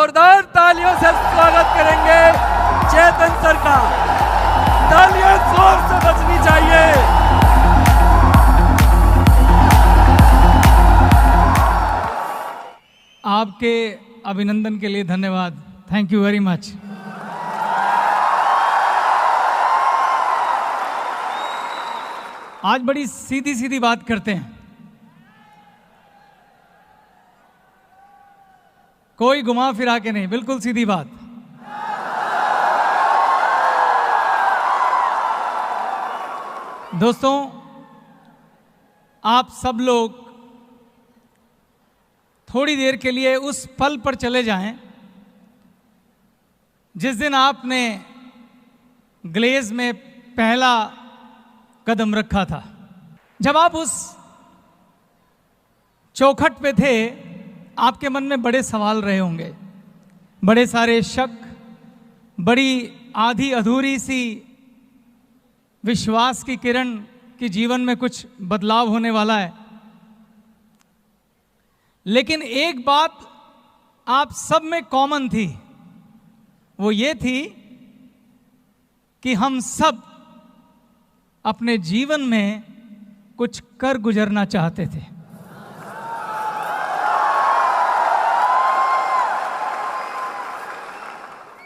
जोरदार तालियों से स्वागत करेंगे चेतन सर का। तालियां जोर से बजनी चाहिए। आपके अभिनंदन के लिए धन्यवाद। Thank you very much. आज बड़ी सीधी सीधी बात करते हैं, कोई घुमा फिरा के नहीं, बिल्कुल सीधी बात। दोस्तों, आप सब लोग थोड़ी देर के लिए उस पल पर चले जाएं जिस दिन आपने ग्लेज में पहला कदम रखा था। जब आप उस चौखट पे थे, आपके मन में बड़े सवाल रहे होंगे, बड़े सारे शक, बड़ी आधी अधूरी सी विश्वास की किरण कि जीवन में कुछ बदलाव होने वाला है। लेकिन एक बात आप सब में कॉमन थी, वो ये थी कि हम सब अपने जीवन में कुछ कर गुजरना चाहते थे।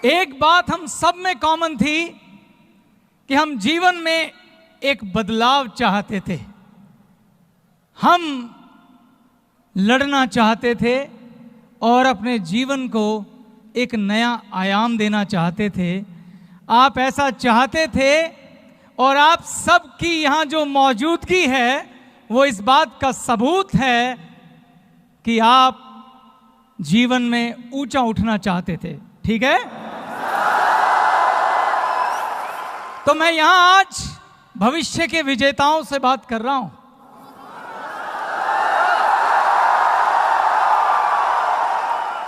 एक बात हम सब में कॉमन थी कि हम जीवन में एक बदलाव चाहते थे। हम लड़ना चाहते थे और अपने जीवन को एक नया आयाम देना चाहते थे। आप ऐसा चाहते थे और आप सबकी यहाँ जो मौजूदगी है वो इस बात का सबूत है कि आप जीवन में ऊंचा उठना चाहते थे। ठीक है? तो मैं यहां आज भविष्य के विजेताओं से बात कर रहा हूं।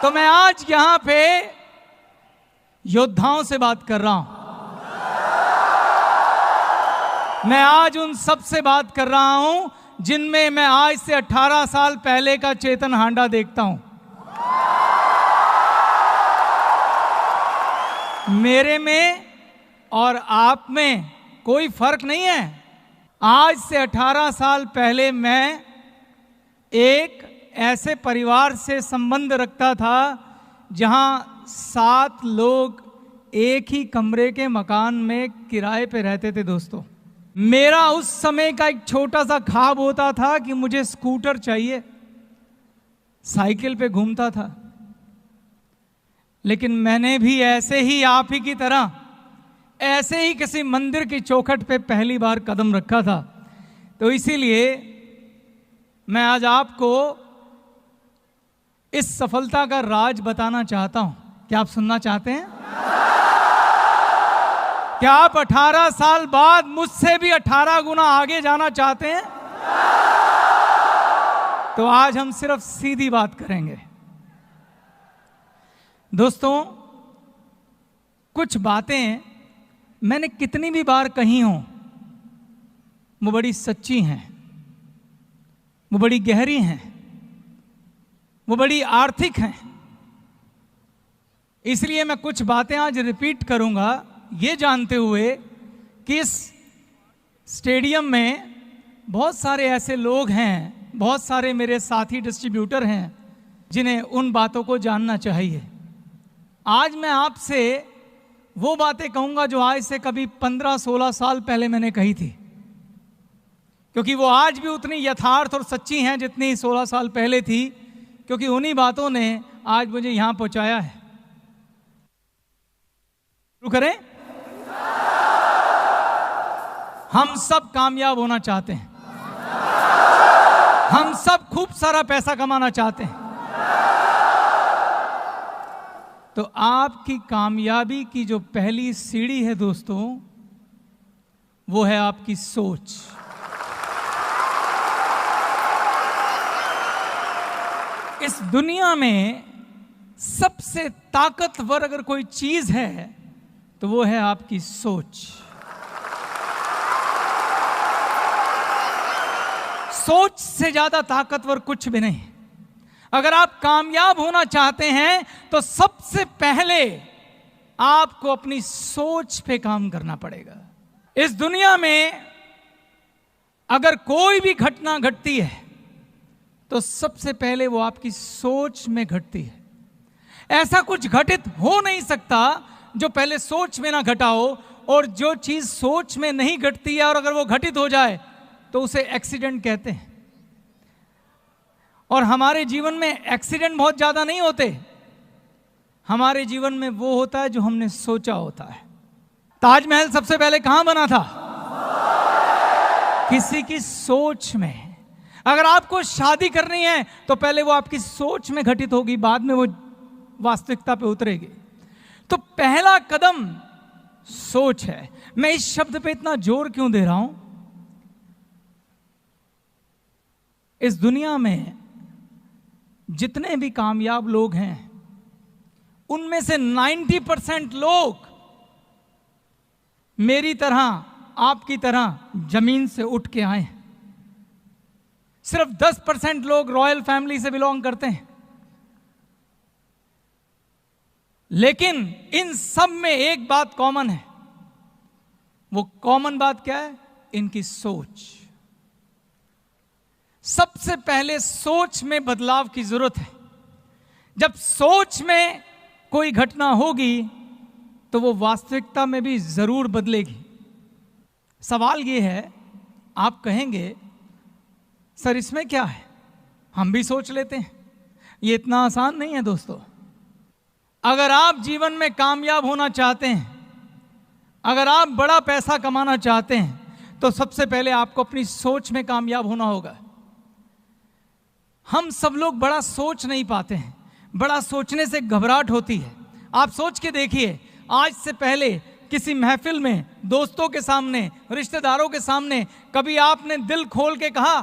तो मैं आज यहां पे योद्धाओं से बात कर रहा हूं। मैं आज उन सब से बात कर रहा हूं जिनमें मैं आज से 18 साल पहले का चेतन हांडा देखता हूं। मेरे में और आप में कोई फर्क नहीं है। आज से 18 साल पहले मैं एक ऐसे परिवार से संबंध रखता था जहां 7 लोग एक ही कमरे के मकान में किराए पे रहते थे। दोस्तों, मेरा उस समय का एक छोटा सा ख्वाब होता था कि मुझे स्कूटर चाहिए, साइकिल पे घूमता था। लेकिन मैंने भी ऐसे ही आप ही की तरह ऐसे ही किसी मंदिर की चौखट पे पहली बार कदम रखा था। तो इसीलिए मैं आज आपको इस सफलता का राज बताना चाहता हूं। क्या आप सुनना चाहते हैं? क्या आप 18 साल बाद मुझसे भी 18 गुना आगे जाना चाहते हैं? तो आज हम सिर्फ सीधी बात करेंगे। दोस्तों, कुछ बातें मैंने कितनी भी बार कही हों, वो बड़ी सच्ची हैं, वो बड़ी गहरी हैं, वो बड़ी आर्थिक हैं। इसलिए मैं कुछ बातें आज रिपीट करूंगा, ये जानते हुए कि इस स्टेडियम में बहुत सारे ऐसे लोग हैं, बहुत सारे मेरे साथी डिस्ट्रीब्यूटर हैं जिन्हें उन बातों को जानना चाहिए। आज मैं आपसे वो बातें कहूंगा जो आज से कभी 15-16 साल पहले मैंने कही थी, क्योंकि वो आज भी उतनी यथार्थ और सच्ची हैं जितनी 16 साल पहले थी, क्योंकि उन्हीं बातों ने आज मुझे यहां पहुंचाया है। शुरू करें? हम सब कामयाब होना चाहते हैं, हम सब खूब सारा पैसा कमाना चाहते हैं। तो आपकी कामयाबी की जो पहली सीढ़ी है दोस्तों, वो है आपकी सोच। इस दुनिया में सबसे ताकतवर अगर कोई चीज है तो वो है आपकी सोच। सोच से ज्यादा ताकतवर कुछ भी नहीं। अगर आप कामयाब होना चाहते हैं तो सबसे पहले आपको अपनी सोच पे काम करना पड़ेगा। इस दुनिया में अगर कोई भी घटना घटती है तो सबसे पहले वो आपकी सोच में घटती है। ऐसा कुछ घटित हो नहीं सकता जो पहले सोच में ना घटा हो, और जो चीज सोच में नहीं घटती है और अगर वो घटित हो जाए तो उसे एक्सीडेंट कहते हैं। और हमारे जीवन में एक्सीडेंट बहुत ज्यादा नहीं होते, हमारे जीवन में वो होता है जो हमने सोचा होता है। ताजमहल सबसे पहले कहां बना था? किसी की सोच में। अगर आपको शादी करनी है तो पहले वो आपकी सोच में घटित होगी, बाद में वो वास्तविकता पे उतरेगी। तो पहला कदम सोच है। मैं इस शब्द पे इतना जोर क्यों दे रहा हूं? इस दुनिया में जितने भी कामयाब लोग हैं उनमें से 90% लोग मेरी तरह, आपकी तरह जमीन से उठ के आए हैं। सिर्फ 10% लोग रॉयल फैमिली से बिलोंग करते हैं। लेकिन इन सब में एक बात कॉमन है। वो कॉमन बात क्या है? इनकी सोच। सबसे पहले सोच में बदलाव की जरूरत है। जब सोच में कोई घटना होगी तो वो वास्तविकता में भी जरूर बदलेगी। सवाल ये है, आप कहेंगे सर इसमें क्या है, हम भी सोच लेते हैं। ये इतना आसान नहीं है दोस्तों। अगर आप जीवन में कामयाब होना चाहते हैं, अगर आप बड़ा पैसा कमाना चाहते हैं, तो सबसे पहले आपको अपनी सोच में कामयाब होना होगा। हम सब लोग बड़ा सोच नहीं पाते हैं। बड़ा सोचने से घबराहट होती है। आप सोच के देखिए, आज से पहले किसी महफिल में, दोस्तों के सामने, रिश्तेदारों के सामने कभी आपने दिल खोल के कहा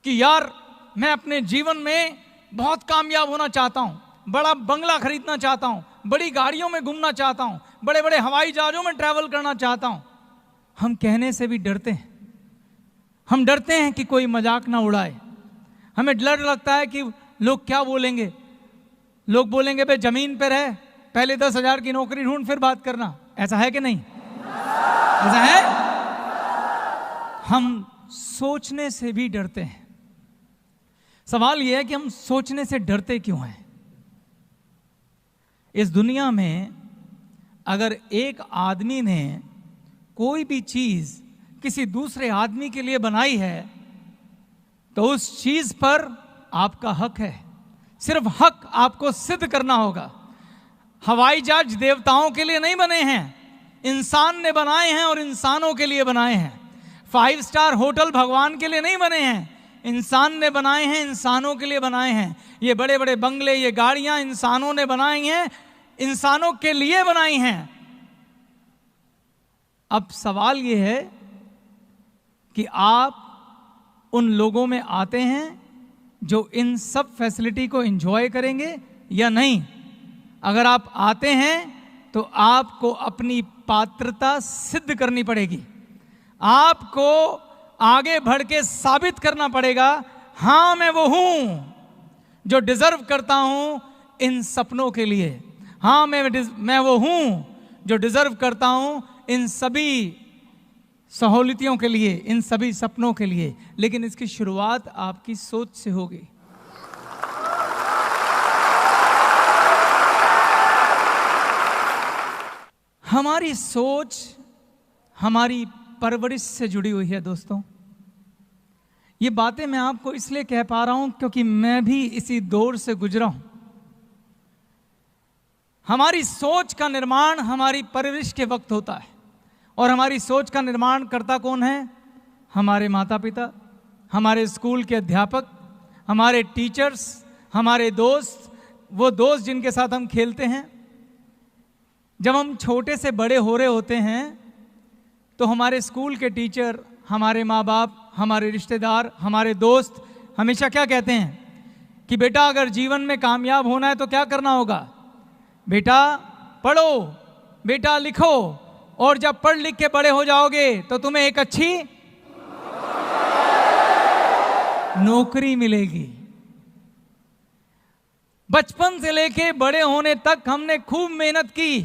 कि यार मैं अपने जीवन में बहुत कामयाब होना चाहता हूं, बड़ा बंगला खरीदना चाहता हूं, बड़ी गाड़ियों में घूमना चाहता हूं, बड़े बड़े हवाई जहाजों में ट्रैवल करना चाहता हूं? हम कहने से भी डरते हैं। हम डरते हैं कि कोई मजाक ना उड़ाए। हमें डर लगता है कि लोग क्या बोलेंगे। लोग बोलेंगे भाई जमीन पे रह, पहले 10,000 की नौकरी ढूंढ फिर बात करना। ऐसा है कि नहीं? ऐसा है। हम सोचने से भी डरते हैं। सवाल यह है कि हम सोचने से डरते क्यों हैं? इस दुनिया में अगर एक आदमी ने कोई भी चीज किसी दूसरे आदमी के लिए बनाई है तो उस चीज पर आपका हक है। सिर्फ हक आपको सिद्ध करना होगा। हवाई जहाज देवताओं के लिए नहीं बने हैं, इंसान ने बनाए हैं और इंसानों के लिए बनाए हैं। 5 स्टार होटल भगवान के लिए नहीं बने हैं, इंसान ने बनाए हैं, इंसानों के लिए बनाए हैं। ये बड़े बड़े बंगले, ये गाड़ियां इंसानों ने बनाई हैं, इंसानों के लिए बनाई हैं। अब सवाल ये है कि आप उन लोगों में आते हैं जो इन सब फैसिलिटी को एंजॉय करेंगे या नहीं। अगर आप आते हैं तो आपको अपनी पात्रता सिद्ध करनी पड़ेगी। आपको आगे बढ़ के साबित करना पड़ेगा, हां मैं वो हूं जो डिजर्व करता हूं इन सपनों के लिए। हां मैं वो हूं जो डिजर्व करता हूं इन सभी सहूलियतों के लिए, इन सभी सपनों के लिए। लेकिन इसकी शुरुआत आपकी सोच से होगी। हमारी सोच हमारी परवरिश से जुड़ी हुई है दोस्तों। ये बातें मैं आपको इसलिए कह पा रहा हूं क्योंकि मैं भी इसी दौर से गुजरा हूं। हमारी सोच का निर्माण हमारी परवरिश के वक्त होता है। और हमारी सोच का निर्माण करता कौन है? हमारे माता पिता, हमारे स्कूल के अध्यापक, हमारे टीचर्स, हमारे दोस्त, वो दोस्त जिनके साथ हम खेलते हैं। जब हम छोटे से बड़े हो रहे होते हैं तो हमारे स्कूल के टीचर, हमारे माँ बाप, हमारे रिश्तेदार, हमारे दोस्त हमेशा क्या कहते हैं कि बेटा अगर जीवन में कामयाब होना है तो क्या करना होगा? बेटा पढ़ो, बेटा लिखो, और जब पढ़ लिख के बड़े हो जाओगे तो तुम्हें एक अच्छी नौकरी मिलेगी। बचपन से लेके बड़े होने तक हमने खूब मेहनत की,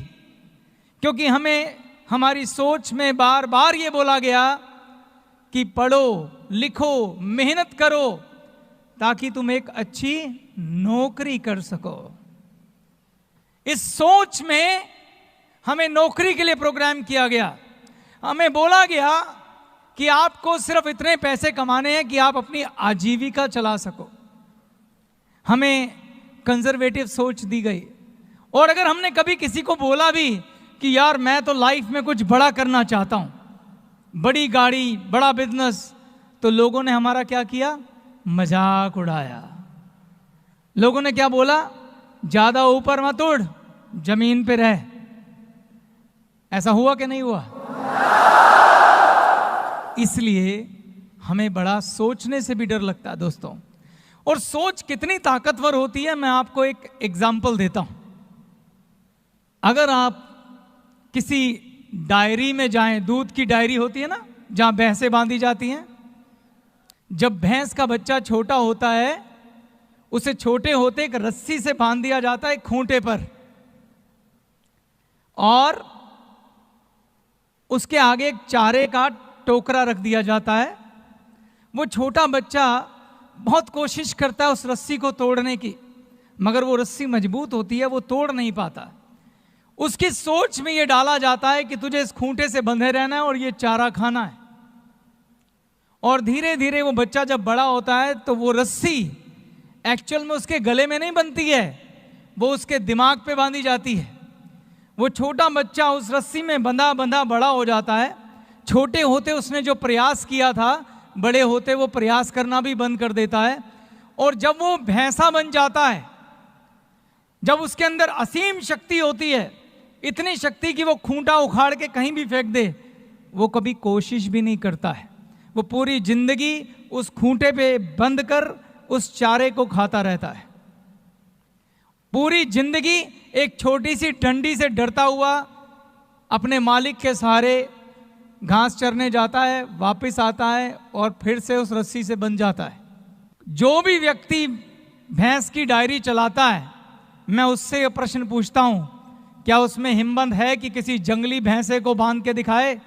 क्योंकि हमें हमारी सोच में बार बार ये बोला गया कि पढ़ो लिखो मेहनत करो ताकि तुम एक अच्छी नौकरी कर सको। इस सोच में हमें नौकरी के लिए प्रोग्राम किया गया। हमें बोला गया कि आपको सिर्फ इतने पैसे कमाने हैं कि आप अपनी आजीविका चला सको। हमें कंजर्वेटिव सोच दी गई। और अगर हमने कभी किसी को बोला भी कि यार मैं तो लाइफ में कुछ बड़ा करना चाहता हूं, बड़ी गाड़ी बड़ा बिजनेस, तो लोगों ने हमारा क्या किया? मजाक उड़ाया। लोगों ने क्या बोला? ज्यादा ऊपर मत उड़, जमीन पे रह। ऐसा हुआ कि नहीं हुआ? इसलिए हमें बड़ा सोचने से भी डर लगता है दोस्तों। और सोच कितनी ताकतवर होती है, मैं आपको एक एग्जाम्पल देता हूं। अगर आप किसी डायरी में जाएं, दूध की डायरी होती है ना, जहां भैंसें बांधी जाती हैं, जब भैंस का बच्चा छोटा होता है उसे छोटे होते एक रस्सी से बांध दिया जाता है खूंटे पर, और उसके आगे एक चारे का टोकरा रख दिया जाता है। वो छोटा बच्चा बहुत कोशिश करता है उस रस्सी को तोड़ने की, मगर वो रस्सी मजबूत होती है, वो तोड़ नहीं पाता। उसकी सोच में ये डाला जाता है कि तुझे इस खूंटे से बंधे रहना है और ये चारा खाना है। और धीरे धीरे वो बच्चा जब बड़ा होता है तो वो रस्सी एक्चुअल में उसके गले में नहीं बनती है, वो उसके दिमाग पे बांधी जाती है। वो छोटा बच्चा उस रस्सी में बंधा बंधा बड़ा हो जाता है। छोटे होते उसने जो प्रयास किया था, बड़े होते वो प्रयास करना भी बंद कर देता है। और जब वो भैंसा बन जाता है, जब उसके अंदर असीम शक्ति होती है, इतनी शक्ति कि वो खूंटा उखाड़ के कहीं भी फेंक दे, वो कभी कोशिश भी नहीं करता है। वो पूरी जिंदगी उस खूंटे पे बंद कर उस चारे को खाता रहता है। पूरी जिंदगी एक छोटी सी डंडी से डरता हुआ अपने मालिक के सहारे घास चरने जाता है, वापस आता है और फिर से उस रस्सी से बंध जाता है। जो भी व्यक्ति भैंस की डायरी चलाता है, मैं उससे यह प्रश्न पूछता हूं, क्या उसमें हिम्मत है कि किसी जंगली भैंसे को बांध के दिखाए?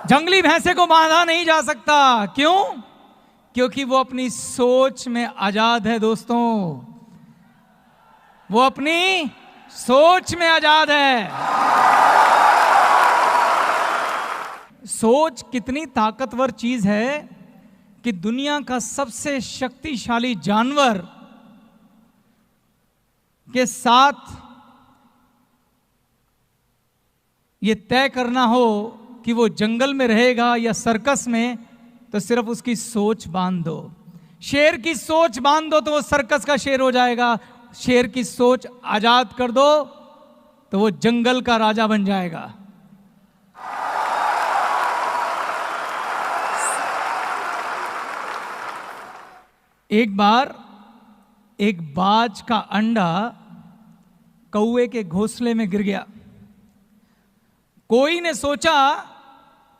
जंगली भैंसे को बांधा नहीं जा सकता। क्यों? क्योंकि वो अपनी सोच में आजाद है दोस्तों। वो अपनी सोच में आजाद है। सोच कितनी ताकतवर चीज है कि दुनिया का सबसे शक्तिशाली जानवर के साथ ये तय करना हो कि वो जंगल में रहेगा या सर्कस में, तो सिर्फ उसकी सोच बांध दो। शेर की सोच बांध दो तो वो सर्कस का शेर हो जाएगा। शेर की सोच आजाद कर दो तो वो जंगल का राजा बन जाएगा। एक बार एक बाज का अंडा कौवे के घोंसले में गिर गया। कोई ने सोचा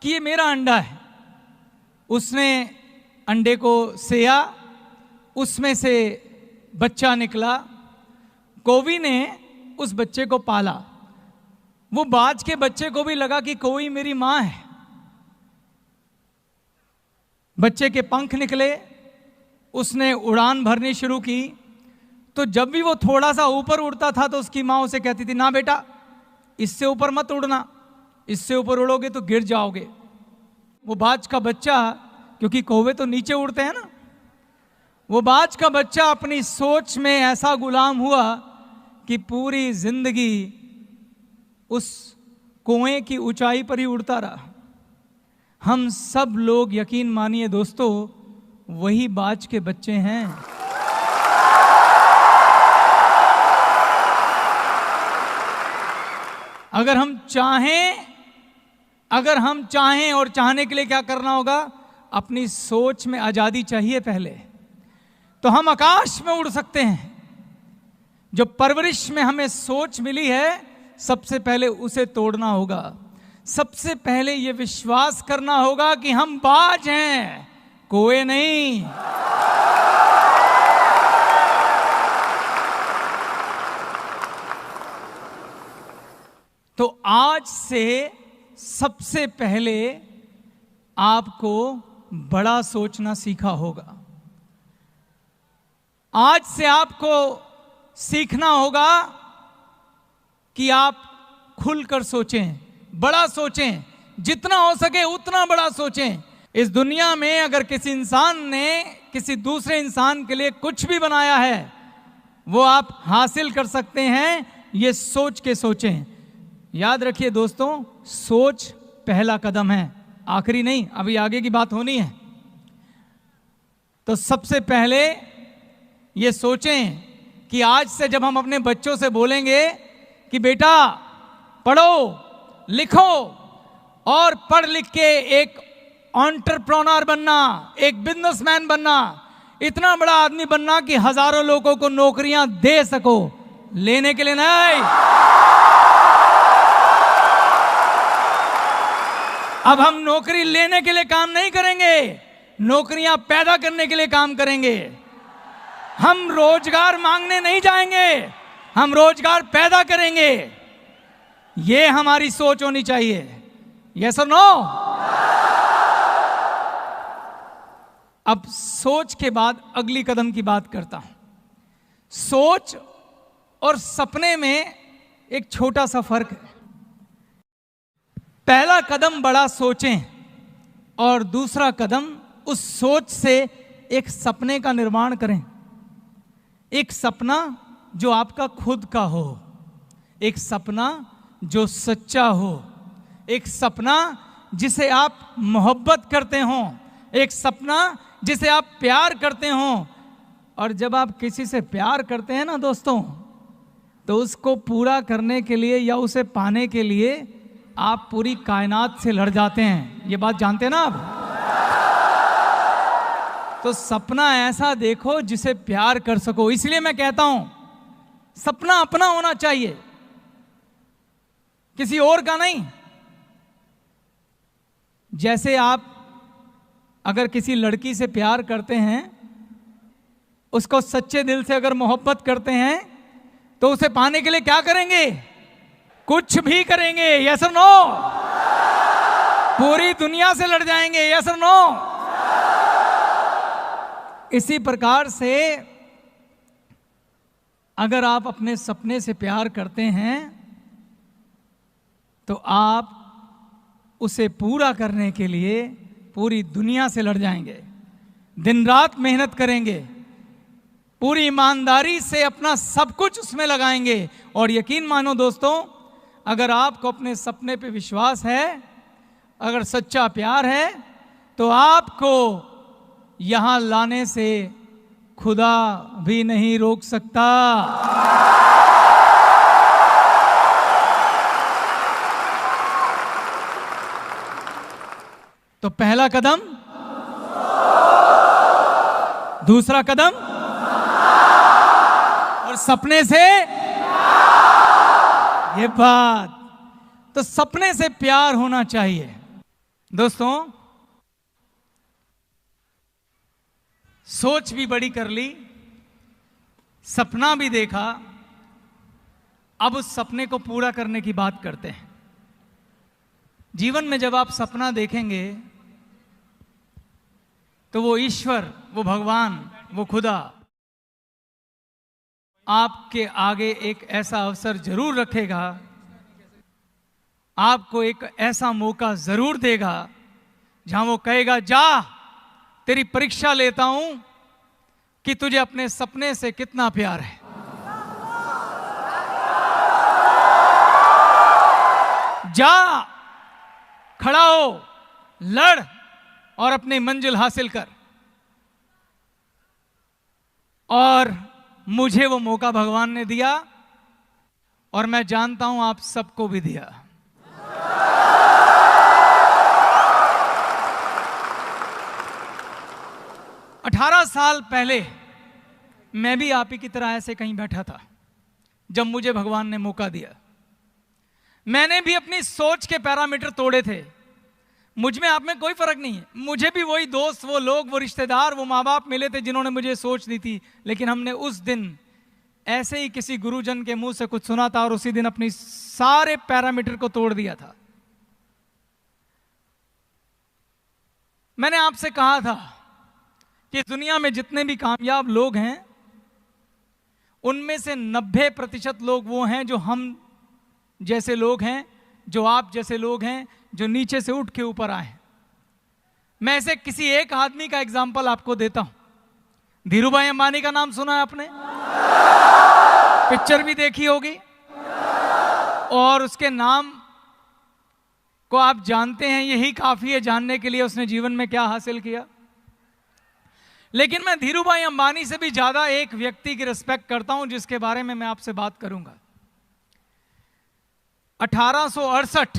कि ये मेरा अंडा है। उसने अंडे को सेया, उसमें से बच्चा निकला। कौवी ने उस बच्चे को पाला। वो बाज के बच्चे को भी लगा कि कोई मेरी मां है। बच्चे के पंख निकले, उसने उड़ान भरनी शुरू की। तो जब भी वो थोड़ा सा ऊपर उड़ता था तो उसकी मां उसे कहती थी, ना बेटा इससे ऊपर मत उड़ना, इससे ऊपर उड़ोगे तो गिर जाओगे। वो बाज का बच्चा, क्योंकि कौवे तो नीचे उड़ते हैं ना, वो बाज का बच्चा अपनी सोच में ऐसा गुलाम हुआ कि पूरी जिंदगी उस कुएं की ऊंचाई पर ही उड़ता रहा। हम सब लोग यकीन मानिए दोस्तों वही बाज के बच्चे हैं। अगर हम चाहें और चाहने के लिए क्या करना होगा? अपनी सोच में आजादी चाहिए पहले, तो हम आकाश में उड़ सकते हैं। जो परवरिश में हमें सोच मिली है, सबसे पहले उसे तोड़ना होगा। सबसे पहले यह विश्वास करना होगा कि हम बाज हैं, कोई नहीं। तो आज से सबसे पहले आपको बड़ा सोचना सीखा होगा। आज से आपको सीखना होगा कि आप खुलकर सोचें, बड़ा सोचें, जितना हो सके उतना बड़ा सोचें। इस दुनिया में अगर किसी इंसान ने किसी दूसरे इंसान के लिए कुछ भी बनाया है, वो आप हासिल कर सकते हैं, ये सोच के सोचें। याद रखिए दोस्तों, सोच पहला कदम है, आखिरी नहीं, अभी आगे की बात होनी है। तो सबसे पहले ये सोचें कि आज से जब हम अपने बच्चों से बोलेंगे कि बेटा पढ़ो लिखो और पढ़ लिख के एक एंटरप्रेन्योर बनना, एक बिजनेसमैन बनना, इतना बड़ा आदमी बनना कि हजारों लोगों को नौकरियां दे सको, लेने के लिए नहीं। अब हम नौकरी लेने के लिए काम नहीं करेंगे, नौकरियां पैदा करने के लिए काम करेंगे। हम रोजगार मांगने नहीं जाएंगे, हम रोजगार पैदा करेंगे। ये हमारी सोच होनी चाहिए। यस और नो? अब सोच के बाद अगली कदम की बात करता हूं। सोच और सपने में एक छोटा सा फर्क है। पहला कदम बड़ा सोचें और दूसरा कदम उस सोच से एक सपने का निर्माण करें। एक सपना जो आपका खुद का हो, एक सपना जो सच्चा हो, एक सपना जिसे आप मोहब्बत करते हो, एक सपना जिसे आप प्यार करते हो। और जब आप किसी से प्यार करते हैं ना दोस्तों, तो उसको पूरा करने के लिए या उसे पाने के लिए आप पूरी कायनात से लड़ जाते हैं। ये बात जानते हैं ना आप? तो सपना ऐसा देखो जिसे प्यार कर सको। इसलिए मैं कहता हूं सपना अपना होना चाहिए, किसी और का नहीं। जैसे आप अगर किसी लड़की से प्यार करते हैं, उसको सच्चे दिल से अगर मोहब्बत करते हैं, तो उसे पाने के लिए क्या करेंगे? कुछ भी करेंगे। यस और नो? पूरी दुनिया से लड़ जाएंगे। यस और नो? इसी प्रकार से अगर आप अपने सपने से प्यार करते हैं, तो आप उसे पूरा करने के लिए पूरी दुनिया से लड़ जाएंगे, दिन रात मेहनत करेंगे, पूरी ईमानदारी से अपना सब कुछ उसमें लगाएंगे। और यकीन मानो दोस्तों, अगर आपको अपने सपने पे विश्वास है, अगर सच्चा प्यार है, तो आपको यहां लाने से खुदा भी नहीं रोक सकता। तो पहला कदम, दूसरा कदम, और सपने से ये बात, तो सपने से प्यार होना चाहिए। दोस्तों, सोच भी बड़ी कर ली, सपना भी देखा, अब उस सपने को पूरा करने की बात करते हैं। जीवन में जब आप सपना देखेंगे, तो वो ईश्वर, वो भगवान, वो खुदा आपके आगे एक ऐसा अवसर जरूर रखेगा, आपको एक ऐसा मौका जरूर देगा जहां वो कहेगा, जा तेरी परीक्षा लेता हूं कि तुझे अपने सपने से कितना प्यार है। जा, खड़ा हो, लड़ और अपनी मंजिल हासिल कर। और मुझे वो मौका भगवान ने दिया, और मैं जानता हूं आप सबको भी दिया। अठारह साल पहले मैं भी आप ही की तरह ऐसे कहीं बैठा था, जब मुझे भगवान ने मौका दिया। मैंने भी अपनी सोच के पैरामीटर तोड़े थे। मुझ में आप में कोई फर्क नहीं है। मुझे भी वही दोस्त, वो लोग, वो रिश्तेदार, वो माँ बाप मिले थे जिन्होंने मुझे सोच दी थी। लेकिन हमने उस दिन ऐसे ही किसी गुरुजन के मुंह से कुछ सुना था और उसी दिन अपनी सारे पैरामीटर को तोड़ दिया था। मैंने आपसे कहा था कि दुनिया में जितने भी कामयाब लोग हैं उनमें से 90% लोग वो हैं जो हम जैसे लोग हैं, जो आप जैसे लोग हैं, जो नीचे से उठ के ऊपर आए। मैं ऐसे किसी एक आदमी का एग्जाम्पल आपको देता हूं। धीरूभाई अंबानी का नाम सुना है आपने? पिक्चर भी देखी होगी और उसके नाम को आप जानते हैं, यही काफी है जानने के लिए उसने जीवन में क्या हासिल किया। लेकिन मैं धीरूभाई अंबानी से भी ज्यादा एक व्यक्ति की रिस्पेक्ट करता हूं जिसके बारे में मैं आपसे बात करूंगा। 1868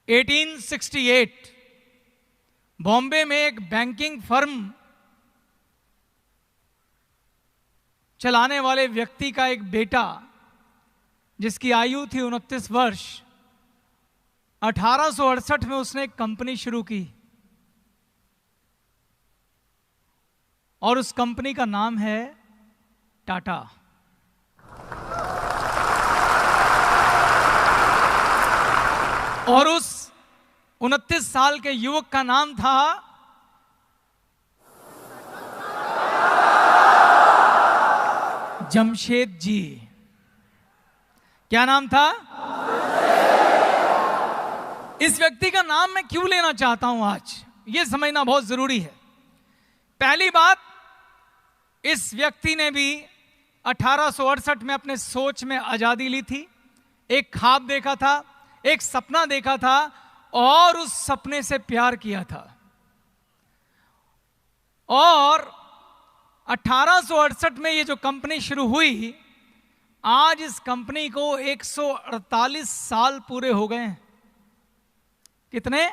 1868 बॉम्बे में एक बैंकिंग फर्म चलाने वाले व्यक्ति का एक बेटा जिसकी आयु थी 29 वर्ष, 1868 में उसने एक कंपनी शुरू की और उस कंपनी का नाम है टाटा। और उस 29 साल के युवक का नाम था जमशेद जी। क्या नाम था? इस व्यक्ति का नाम मैं क्यों लेना चाहता हूं आज, यह समझना बहुत जरूरी है। पहली बात, इस व्यक्ति ने भी 1868 में अपने सोच में आजादी ली थी, एक ख्वाब देखा था, एक सपना देखा था और उस सपने से प्यार किया था। और 1868 में ये जो कंपनी शुरू हुई, आज इस कंपनी को 148 साल पूरे हो गए हैं। कितने?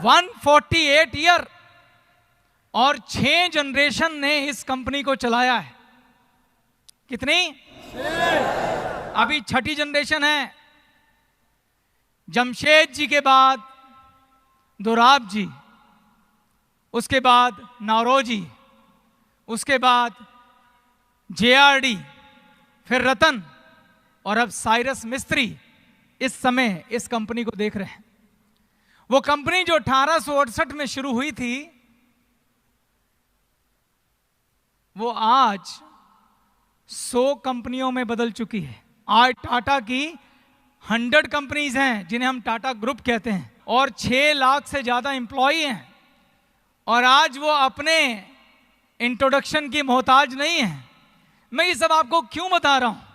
148 ईयर। और 6 जनरेशन ने इस कंपनी को चलाया है। कितनी? अभी 6ठी जनरेशन है। जमशेद जी के बाद दोराब जी, उसके बाद नौरोजी, उसके बाद JRD, फिर रतन और अब साइरस मिस्त्री इस समय इस कंपनी को देख रहे हैं। वो कंपनी जो 1868 में शुरू हुई थी, वो आज 100 कंपनियों में बदल चुकी है। आज टाटा की 100 कंपनीज हैं जिन्हें हम टाटा ग्रुप कहते हैं और 6 लाख से ज्यादा एम्प्लॉई हैं। और आज वो अपने इंट्रोडक्शन की मोहताज नहीं है। मैं ये सब आपको क्यों बता रहा हूं?